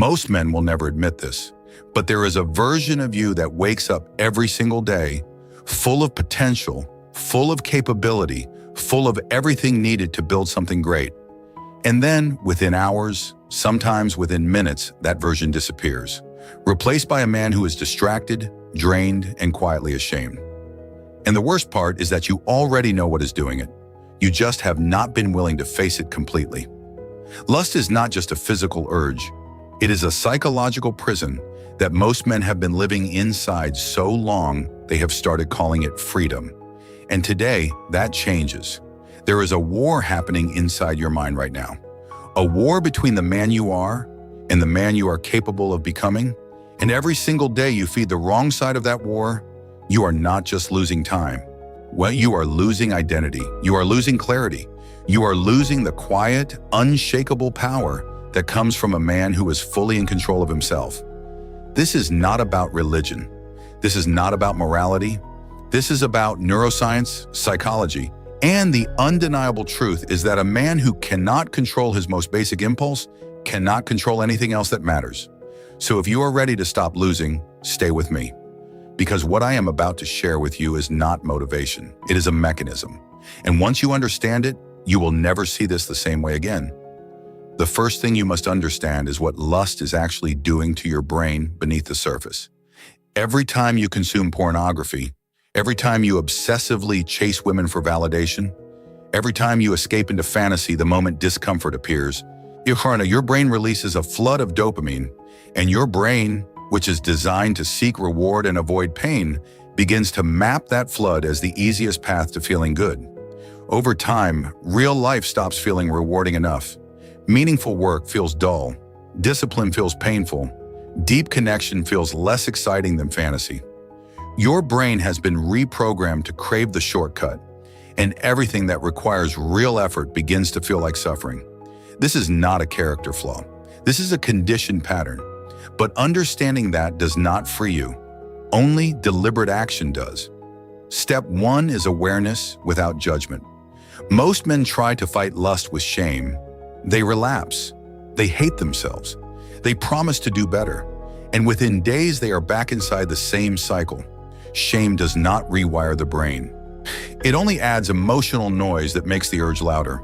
Most men will never admit this, but there is a version of you that wakes up every single day, full of potential, full of capability, full of everything needed to build something great. And then, within hours, sometimes within minutes, that version disappears, replaced by a man who is distracted, drained, and quietly ashamed. And the worst part is that you already know what is doing it. You just have not been willing to face it completely. Lust is not just a physical urge. It is a psychological prison that most men have been living inside so long they have started calling it freedom. And today, that changes. There is a war happening inside your mind right now. A war between the man you are and the man you are capable of becoming. And every single day you feed the wrong side of that war, you are not just losing time. Well, you are losing identity. You are losing clarity. You are losing the quiet, unshakable power that comes from a man who is fully in control of himself. This is not about religion. This is not about morality. This is about neuroscience, psychology, and the undeniable truth is that a man who cannot control his most basic impulse cannot control anything else that matters. So if you are ready to stop losing, stay with me. Because what I am about to share with you is not motivation. It is a mechanism. And once you understand it, you will never see this the same way again. The first thing you must understand is what lust is actually doing to your brain beneath the surface. Every time you consume pornography, every time you obsessively chase women for validation, every time you escape into fantasy the moment discomfort appears, your brain releases a flood of dopamine, and your brain, which is designed to seek reward and avoid pain, begins to map that flood as the easiest path to feeling good. Over time, real life stops feeling rewarding enough. Meaningful work feels dull. Discipline feels painful. Deep connection feels less exciting than fantasy. Your brain has been reprogrammed to crave the shortcut, and everything that requires real effort begins to feel like suffering. This is not a character flaw. This is a conditioned pattern. But understanding that does not free you. Only deliberate action does. Step 1 is awareness without judgment. Most men try to fight lust with shame. They relapse. They hate themselves. They promise to do better. And within days, they are back inside the same cycle. Shame does not rewire the brain. It only adds emotional noise that makes the urge louder.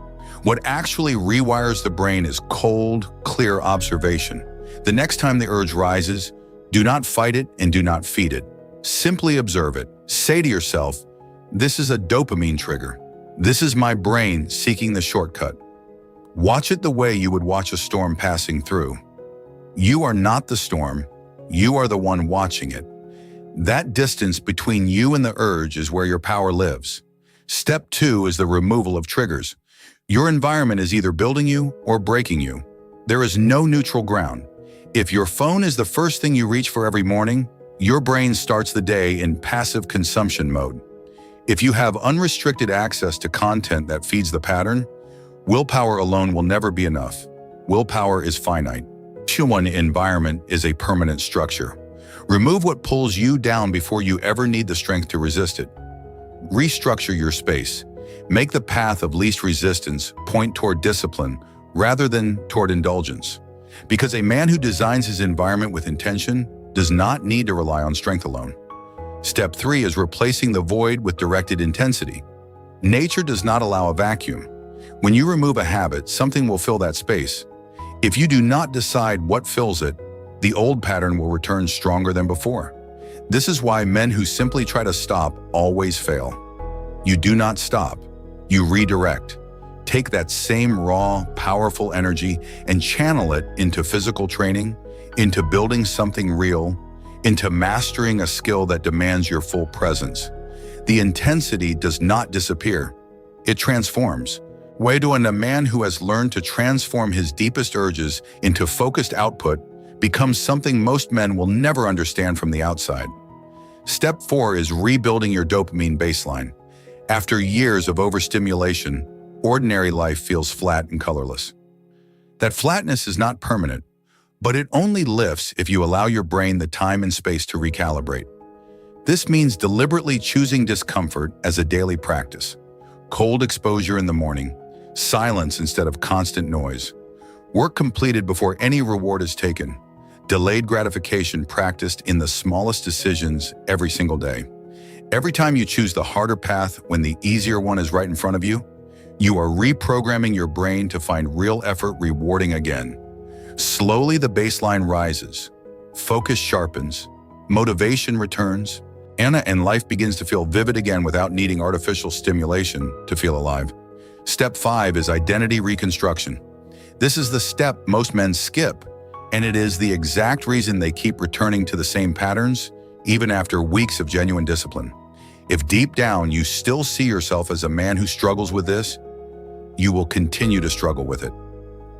What actually rewires the brain is cold, clear observation. The next time the urge rises, do not fight it and do not feed it. Simply observe it. Say to yourself, this is a dopamine trigger. This is my brain seeking the shortcut. Watch it the way you would watch a storm passing through. You are not the storm. You are the one watching it. That distance between you and the urge is where your power lives. Step 2 is the removal of triggers. Your environment is either building you or breaking you. There is no neutral ground. If your phone is the first thing you reach for every morning, your brain starts the day in passive consumption mode. If you have unrestricted access to content that feeds the pattern, willpower alone will never be enough. Willpower is finite. Human environment is a permanent structure. Remove what pulls you down before you ever need the strength to resist it. Restructure your space. Make the path of least resistance point toward discipline rather than toward indulgence. Because a man who designs his environment with intention does not need to rely on strength alone. Step 3 is replacing the void with directed intensity. Nature does not allow a vacuum. When you remove a habit, something will fill that space. If you do not decide what fills it, the old pattern will return stronger than before. This is why men who simply try to stop always fail. You do not stop, you redirect. Take that same raw, powerful energy and channel it into physical training, into building something real, into mastering a skill that demands your full presence. The intensity does not disappear. It transforms. When a man who has learned to transform his deepest urges into focused output becomes something most men will never understand from the outside. Step 4 is rebuilding your dopamine baseline. After years of overstimulation, ordinary life feels flat and colorless. That flatness is not permanent, but it only lifts if you allow your brain the time and space to recalibrate. This means deliberately choosing discomfort as a daily practice. Cold exposure in the morning, silence instead of constant noise. Work completed before any reward is taken. Delayed gratification practiced in the smallest decisions every single day. Every time you choose the harder path when the easier one is right in front of you, you are reprogramming your brain to find real effort rewarding again. Slowly the baseline rises, focus sharpens, motivation returns, and life begins to feel vivid again without needing artificial stimulation to feel alive. Step 5 is identity reconstruction. This is the step most men skip, and it is the exact reason they keep returning to the same patterns, even after weeks of genuine discipline. If deep down you still see yourself as a man who struggles with this, you will continue to struggle with it.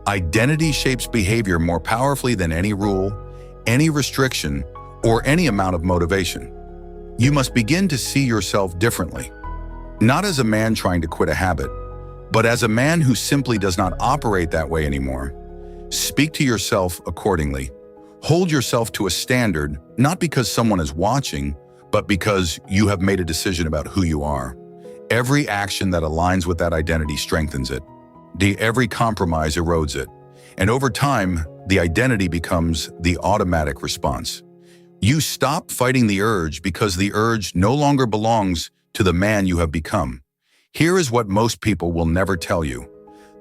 Identity shapes behavior more powerfully than any rule, any restriction, or any amount of motivation. You must begin to see yourself differently, not as a man trying to quit a habit, but as a man who simply does not operate that way anymore. Speak to yourself accordingly. Hold yourself to a standard, not because someone is watching, but because you have made a decision about who you are. Every action that aligns with that identity strengthens it. Every compromise erodes it. And over time, the identity becomes the automatic response. You stop fighting the urge because the urge no longer belongs to the man you have become. Here is what most people will never tell you.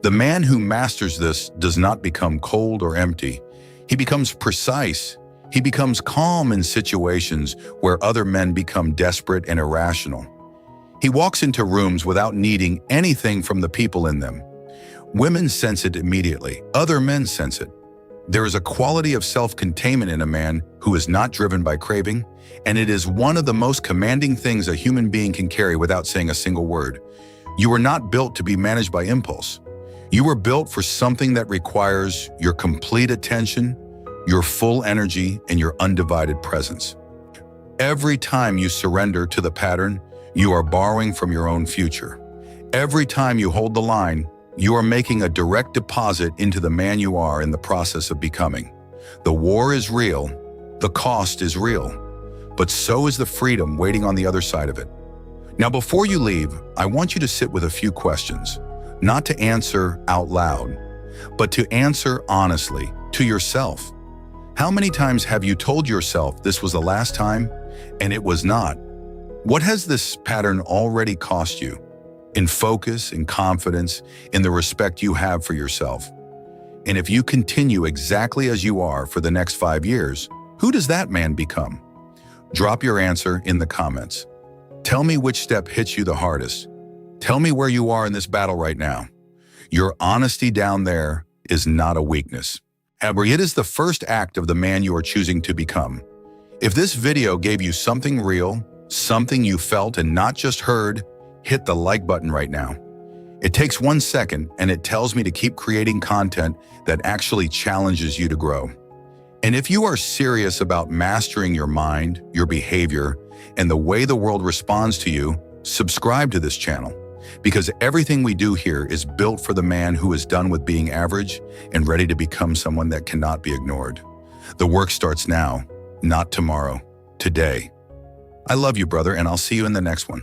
The man who masters this does not become cold or empty. He becomes precise. He becomes calm in situations where other men become desperate and irrational. He walks into rooms without needing anything from the people in them. Women sense it immediately. Other men sense it. There is a quality of self-containment in a man who is not driven by craving, and it is one of the most commanding things a human being can carry without saying a single word. You were not built to be managed by impulse. You were built for something that requires your complete attention, your full energy, and your undivided presence. Every time you surrender to the pattern, you are borrowing from your own future. Every time you hold the line, you are making a direct deposit into the man you are in the process of becoming. The war is real, the cost is real, but so is the freedom waiting on the other side of it. Now, before you leave, I want you to sit with a few questions, not to answer out loud, but to answer honestly to yourself. How many times have you told yourself this was the last time and it was not? What has this pattern already cost you? In focus, in confidence, in the respect you have for yourself. And if you continue exactly as you are for the next 5 years, who does that man become? Drop your answer in the comments. Tell me which step hits you the hardest. Tell me where you are in this battle right now. Your honesty down there is not a weakness. However, it is the first act of the man you are choosing to become. If this video gave you something real, something you felt and not just heard, hit the like button right now. It takes 1 second and it tells me to keep creating content that actually challenges you to grow. And if you are serious about mastering your mind, your behavior, and the way the world responds to you, subscribe to this channel. Because everything we do here is built for the man who is done with being average and ready to become someone that cannot be ignored. The work starts now, not tomorrow, today. I love you, brother, and I'll see you in the next one.